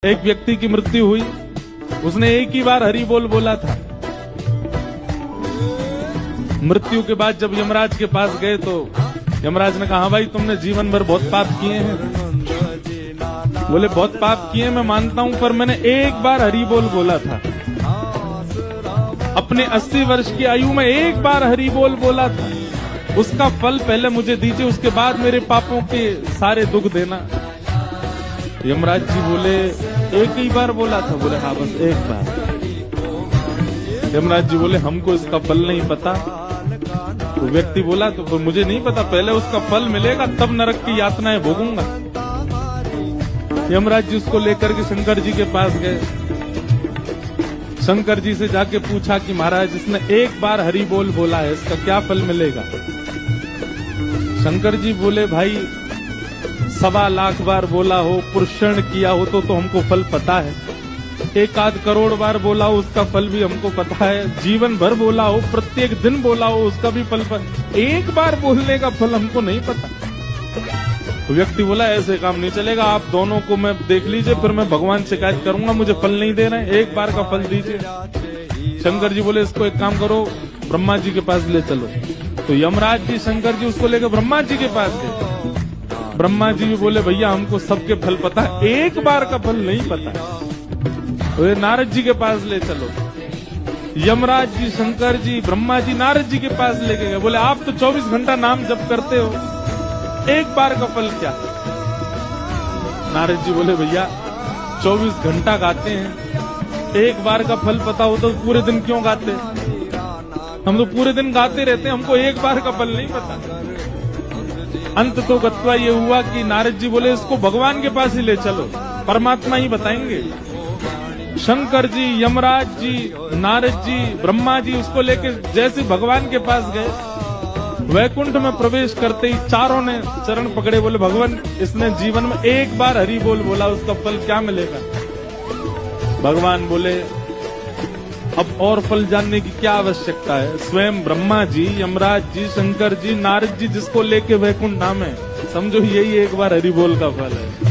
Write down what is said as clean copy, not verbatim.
एक व्यक्ति की मृत्यु हुई, उसने एक ही बार हरि बोल बोला था। मृत्यु के बाद जब यमराज के पास गए तो यमराज ने कहा, हाँ भाई तुमने जीवन भर बहुत पाप किए हैं। बोले बहुत पाप किए मैं मानता हूं, पर मैंने एक बार हरि बोल बोला था। अपने 80 वर्ष की आयु में एक बार हरि बोल बोला था, उसका फल पहले मुझे दीजिए, उसके बाद मेरे पापों के सारे दुख देना। यमराज जी बोले एक ही बार बोला था। बोले हाँ बस एक बार। यमराज जी बोले हमको इसका फल नहीं पता। तो व्यक्ति बोला तो मुझे नहीं पता, पहले उसका फल मिलेगा तब नरक की यातनाएं भोगूंगा। यमराज जी उसको लेकर के शंकर जी के पास गए। शंकर जी से जाके पूछा कि महाराज इसने एक बार हरि बोल बोला है, इसका क्या फल मिलेगा। शंकर जी बोले भाई 1.25 लाख बार बोला हो, पुरुषण किया हो तो हमको फल पता है। 1 करोड़ बार बोला हो उसका फल भी हमको पता है। जीवन भर बोला हो, प्रत्येक दिन बोला हो उसका भी फल एक बार बोलने का फल हमको नहीं पता। तो व्यक्ति बोला ऐसे काम नहीं चलेगा, आप दोनों को मैं देख लीजिए, फिर मैं भगवान शिकायत करूंगा, मुझे फल नहीं दे रहे हैं, एक बार का फल दीजिए। शंकर जी बोले इसको एक काम करो, ब्रह्मा जी के पास ले चलो। तो यमराज जी शंकर जी उसको लेकर ब्रह्मा जी के पास गए। ब्रह्मा जी भी बोले भैया हमको सबके फल पता है, एक बार का फल नहीं पता। तो नारद जी के पास ले चलो। यमराज जी शंकर जी ब्रह्मा जी नारद जी के पास लेके गए। बोले आप तो 24 घंटा नाम जप करते हो, एक बार का फल क्या। नारद जी बोले भैया 24 घंटा गाते हैं, एक बार का फल पता हो तो पूरे दिन क्यों गाते। हम तो पूरे दिन गाते रहते हैं, हमको एक बार का फल नहीं पता। अंत तो गत्वा ये हुआ कि नारद जी बोले इसको भगवान के पास ही ले चलो, परमात्मा ही बताएंगे। शंकर जी यमराज जी नारद जी ब्रह्मा जी उसको लेके जैसे भगवान के पास गए, वैकुंठ में प्रवेश करते ही चारों ने चरण पकड़े। बोले भगवान इसने जीवन में एक बार हरि बोल बोला, उसका फल क्या मिलेगा। भगवान बोले अब और फल जानने की क्या आवश्यकता है। स्वयं ब्रह्मा जी यमराज जी शंकर जी नारद जी जिसको लेके वैकुंठ नाम है, समझो यही एक बार हरि बोल का फल है।